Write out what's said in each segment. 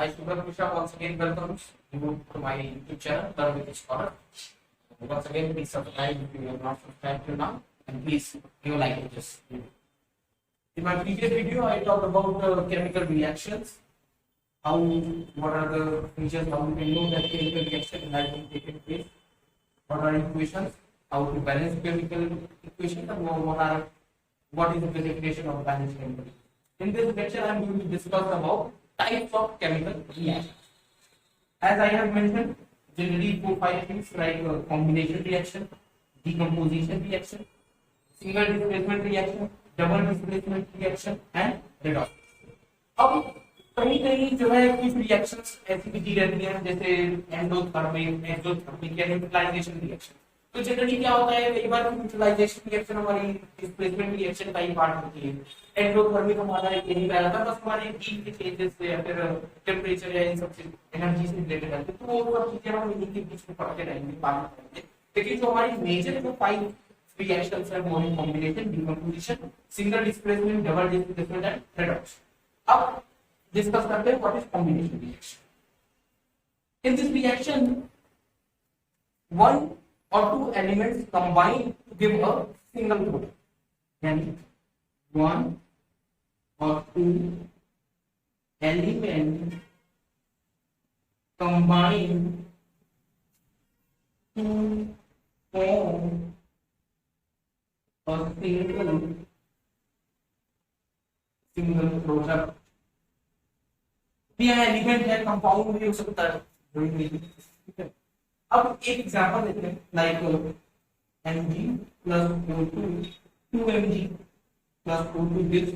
Hi, Subhash Mishra. Once again, welcome you to my YouTube channel, Learn with Scholar. Once again, please subscribe if you have not subscribed till now, and please give a like to this video. In my previous video, I talked about chemical reactions. How, what are the features? How we can know that chemical reaction has been taken place? What are equations? How to balance chemical equations, and what is the definition of balanced chemical? In this lecture, I am going to discuss about types of chemical reactions. As I have mentioned, generally 4-5 things like combination reaction, decomposition reaction, single displacement reaction, double displacement reaction and redox. अब कहीं जो है कुछ reactions ऐसी भी दी रहती हैं जैसे एंडोथर्मिक, एक्सोथर्मिक या न्यूट्रलाइजेशन रिएक्शन. तो जनरली क्या होता है, कई बार न्यूट्रलाइजेशन रिएक्शन हमारी डिस्प्लेसमेंट रिएक्शन का ही पार्ट होती है. एंडोथर्मिक हमारा यही पहला था, बस हमारे हीट के चेंजेस से या फिर टेम्परेचर या इन सब से एनर्जी से रिलेटेड है. तो वो सब चीजें हम इन्हीं के बीच में पढ़ते रहेंगे, बाद में पढ़ेंगे. लेकिन जो हमारी मेजर जो 5 reactions are more in combination, decomposition, single displacement, double displacement and redox. अब discuss करते हैं what is combination reaction. In this reaction, one or two elements combine to give a single product. यानी one or two elements combine to form और single product. यह element है, compound भी हो सकता है. अब एक एग्जांपल लेते हैं, like Mg plus O2, 2Mg plus O2 gives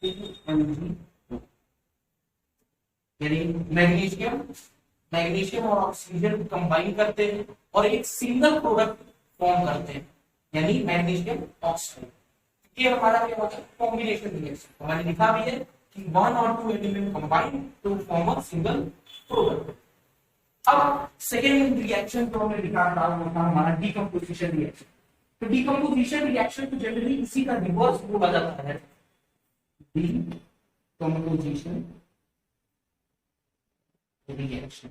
2Mg. यानी मैग्नीशियम और ऑक्सीजन कंबाइन करते हैं और एक सिंगल प्रोडक्ट फॉर्म करते हैं, यानी मैग्नीशियम ऑक्साइड. ये हमारा क्या होता है, कॉम्बिनेशन रिएक्शन. हमारे लिखा भी है कि वन और two element combine to form a single product. अब सेकेंड रिएक्शन जो हमने लिखा था वो था हमारा डीकंपोजिशन रिएक्शन. तो डीकंपोजिशन रिएक्शन तो जनरली इसी का रिवर्स बोला जाता है, डीकंपोजिशन रिएक्शन.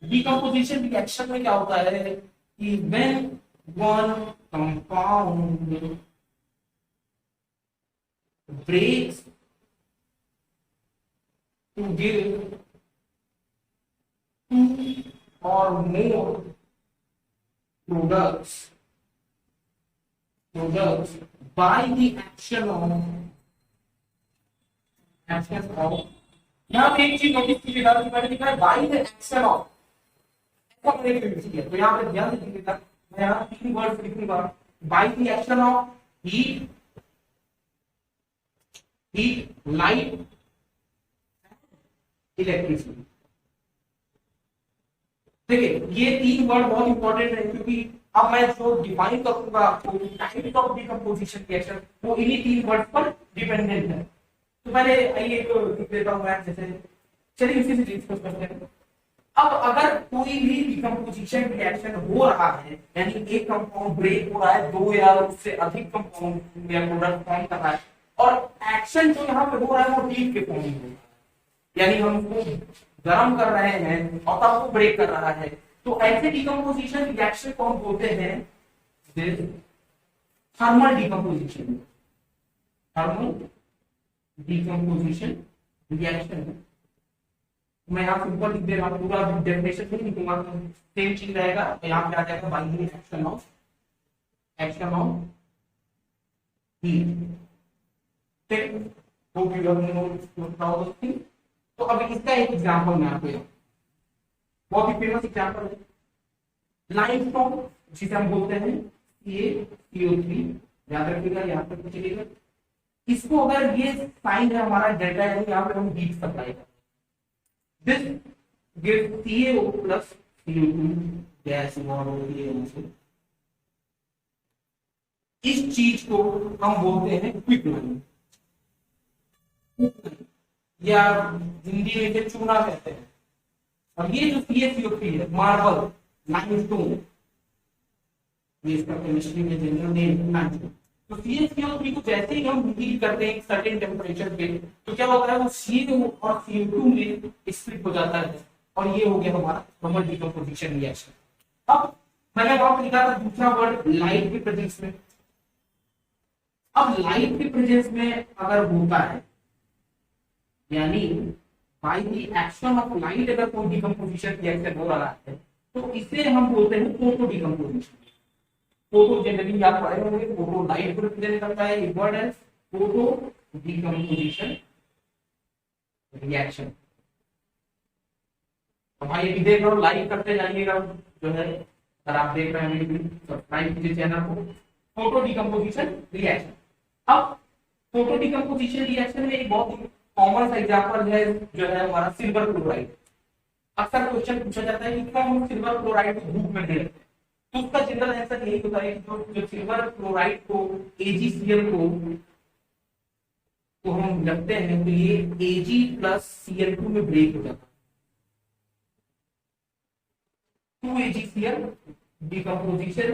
Decomposition reaction में क्या होता है कि when one compound breaks to give two or more products by the action of यहाँ पे एक चीज नोटिस कीजिएगा कि मैंने लिखा है by the action of. तो यहाँ पे ध्यान दीजिएगा, मैं यहाँ 3 वर्ड लिखूंगा. By the action of heat, light, electricity. देखिए ये 3 वर्ड बहुत इंपॉर्टेंट है, क्योंकि अब मैं जो डिफाइन करूंगा आपको टाइप ऑफ डीकंपोजिशन रिएक्शन, वो इन्हीं 3 वर्ड पर डिपेंडेंट है. तो पहले आइए एक लिख देता हूं मैं, जैसे चलिए इसी से डिस्कस करते हैं. अब अगर कोई भी डिकम्पोजिशन रिएक्शन हो रहा है, यानी एक कंपाउंड ब्रेक हो रहा है, 2 या उससे अधिक कंपाउंड या प्रोडक्ट फॉर्म कर रहा है, और एक्शन जो यहाँ पे हो रहा है वो हीट के फॉर्म में हो रहा है, यानी हम उसको गर्म कर रहे हैं और तब वो ब्रेक कर रहा है, तो ऐसे डिकम्पोजिशन रिएक्शन को हम बोलते हैं thermal decomposition. Thermal decomposition reaction. मैं यहाँ सिंपल लिख दे रहा हूँ, पूरा डेफिनेशन नहीं लिखूंगा, तो सेम चीज रहेगा. तो यहाँ पे आ जाएगा by the action of heat. तो अब इसका एक एग्जांपल मैं आपको, बहुत ही फेमस एग्जांपल है लाइमस्टोन, जिसे हम बोलते हैं CO3. याद रखिएगा, यहाँ पे चलिएगा. इसको अगर ये साइन है हमारा डेल्टा, यानी यहाँ पे हम हीट सप्लाई करते हैं. This gives CaO plus CO2 gas evolve होती है उससे. इस चीज को हम बोलते हैं क्विक लाइन, या हिंदी में इसे चूना कहते हैं. और ये जो CaCO3 है, मार्बल, लाइमस्टोन, ये इसका केमिस्ट्री में जनरल नेम लाइमस्टोन. तो CaCO3 को जैसे ही हम हीट करते हैं एक सर्टेन टेम्परेचर पे, तो क्या होता है वो CO और CO2 में स्प्लिट हो जाता है, और ये हो गया हमारा थर्मल डिकम्पोजिशन रिएक्शन। अब मैंने वहां पे लिखा था दूसरा वर्ड लाइट के प्रेजेंस में। अब लाइट के प्रेजेंस में अगर होता है, यानी by the action of light अगर कोई डिकम्पोजिशन रिएक्शन हो रहा है, तो इसे हम बोलते हैं फोटो डिकम्पोजिशन। फोटो जनरली आप पढ़े होंगे, फोटो लाइट को रिप्रेजेंट करता है, एक वर्ड है फोटो डिकम्पोजिशन रिएक्शन। तो भाई अभी देख लो, लाइक करते जाइएगा जो है, अगर आप देख रहे हैं सब्सक्राइब कीजिए चैनल को। Photo decomposition reaction. अब फोटो डिकम्पोजिशन रिएक्शन में एक बहुत ही कॉमन सा एग्जांपल है जो है हमारा सिल्वर क्लोराइड। अक्सर क्वेश्चन पूछा जाता है कि क्यों हम सिल्वर क्लोराइड को धूप में दे रहे हैं, तो उसका जनरल आंसर यही होता है कि जो सिल्वर क्लोराइड को AgCl को हम रखते हैं, तो ये Ag प्लस Cl2 में ब्रेक हो जाता है, 2AgCl डिकम्पोजिशन।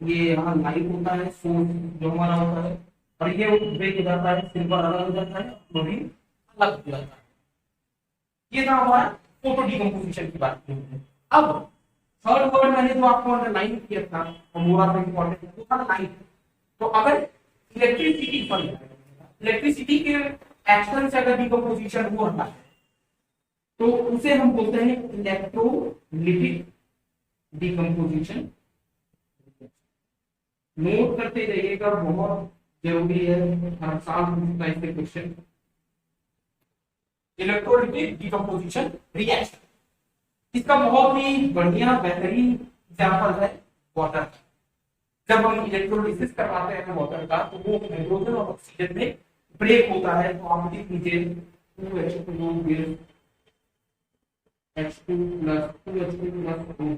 ये यहाँ लाइट होता है, सोर्स जो हमारा होता है, और ये ब्रेक हो जाता है, सिल्वर अलग हो जाता है, क्लोरीन अलग हो जाता है। ये था हमारा फोटो डिकम्पोजिशन की बात की। अब थर्ड वर्ड मैंने जो आपको अंडरलाइन किया था और मोर ऑफ इंपॉर्टेंट वो था लाइट। तो अगर इलेक्ट्रिसिटी पर इलेक्ट्रिसिटी के एक्शन से अगर डिकम्पोजिशन हो रहा है, तो उसे हम बोलते हैं इलेक्ट्रोलिटिक डिकम्पोजिशन। नोट करते जाइएगा, बहुत जरूरी है, हर साल पूछता है इसके क्वेश्चन। इलेक्ट्रोलिटिक डिकम्पोजिशन रिएक्शन, इसका बहुत ही बढ़िया बेहतरीन एग्जांपल है वाटर। जब हम इलेक्ट्रोलिसिस करवाते हैं वाटर का, तो वो हाइड्रोजन और ऑक्सीजन में ब्रेक होता है। तो आप लिख लीजिए 2H2 gives H2 plus 2H2 plus 2।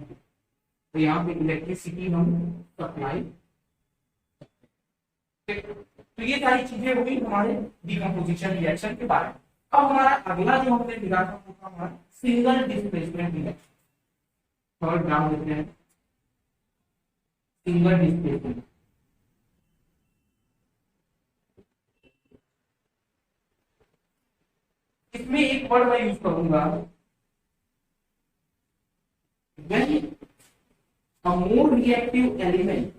तो यहाँ पे इलेक्ट्रिसिटी हम सप्लाई। तो ये सारी चीजें हुई हमारे डिकम्पोजिशन रिएक्शन के बारे में। अब हमारा अगला जो हमने लिखा था वो था हमारा सिंगल डिस्प्लेसमेंट रिएक्शन। थर्ड नाम देते हैं सिंगल डिस्प्लेसमेंट। इसमें एक वर्ड मैं यूज करूंगा, when a more reactive element,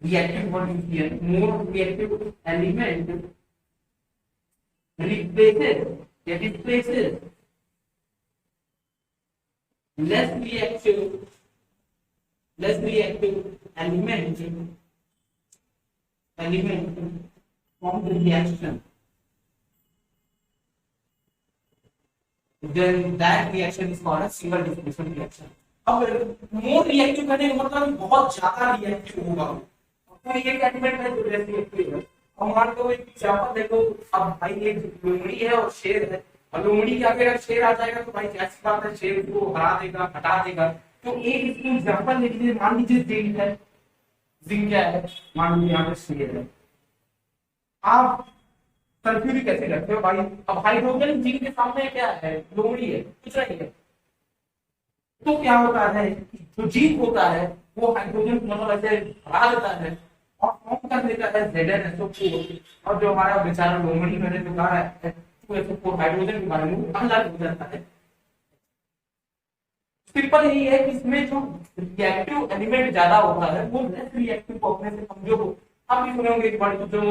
reactive word is here, more reactive element replaces या displaces less reactive element from the reaction, then that reaction is called a single displacement reaction. अब more reactive करने का मतलब बहुत ज्यादा reactive होगा। तो ये एलिमेंट है जो लेस रिएक्टिव है। अब मान लो एक एग्जांपल देखो, अब भाई एक लोमड़ी है और शेर है, और लोमड़ी के आगे अगर शेर आ जाएगा तो भाई कैसी बात है, शेर को हरा देगा, हटा देगा। तो एक इसकी एग्जांपल लिख लीजिए, मान लीजिए जिंक है। जिंक क्या है, मान लीजिए यहाँ पे शेर है, आप कंफ्यूज कैसे रखते हो भाई। अब हाइड्रोजन जिंक के सामने क्या है, लोमड़ी है, कुछ नहीं है। तो क्या होता है, जो जिंक होता है वो हाइड्रोजन मतलब ऐसे हरा देता है और फॉर्म कर देता है ZnSO4, और जो हमारा बेचारा लोमड़ी मैंने जो कहा है 2SO4 हाइड्रोजन के बारे में अलग हो जाता है। सिंपल यही है कि इसमें जो रिएक्टिव एलिमेंट ज्यादा होता है वो लेस रिएक्टिव होने से कमजोर हो। आप भी सुने होंगे कि जो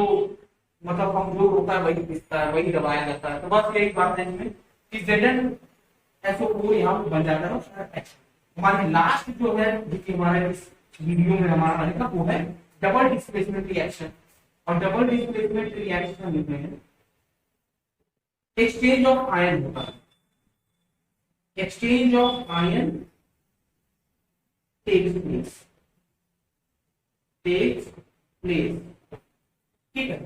मतलब कमजोर होता है वही पिसता है, वही दबाया जाता है। तो बस यही बात है इसमें कि ZnSO4 यहाँ बन जाता है। हमारी लास्ट जो है जो हमारे इस वीडियो में हमारा रहेगा वो है डबल डिस्प्लेसमेंट रिएक्शन। और डबल डिस्प्लेसमेंट रिएक्शन लिखते हैं एक्सचेंज ऑफ आयन होता है। Exchange of ion takes place, ठीक है।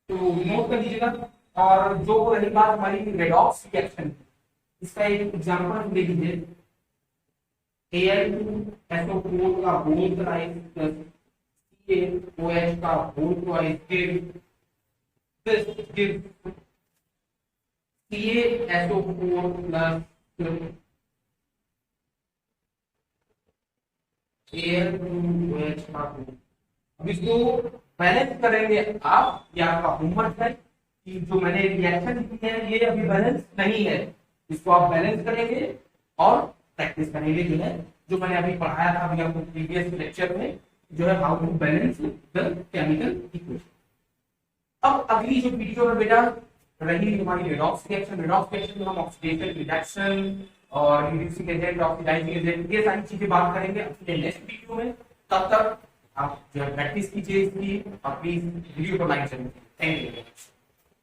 तो नोट कर लीजिएगा। और जो रही बात हमारी रेडॉक्स रिएक्शन, इसका एक एग्जांपल ले लीजिए, Al2SO4 का होल ट्वाइस प्लस CaOH का whole twice gives CaSO4 plus AL2OH। अब इसको बैलेंस करेंगे आप, ये आपका होमवर्क है कि जो मैंने रिएक्शन लिखी है ये अभी बैलेंस नहीं है, इसको आप बैलेंस करेंगे और प्रैक्टिस करेंगे जो मैंने अभी पढ़ाया था अभी आपको प्रीवियस लेक्चर में, जो है how to balance the chemical equation. अब अगली जो वीडियो में बेटा रही हमारी रेडॉक्स रिएक्शन में हम ऑक्सीडेशन रिडक्शन और रिड्यूसिंग एजेंट ऑक्सीडाइजिंग एजेंट ये सारी चीजें बात करेंगे अपने नेक्स्ट वीडियो में। तब तक आप जो है प्रैक्टिस कीजिए इसकी और प्लीज वीडियो को लाइक करें। Thank you.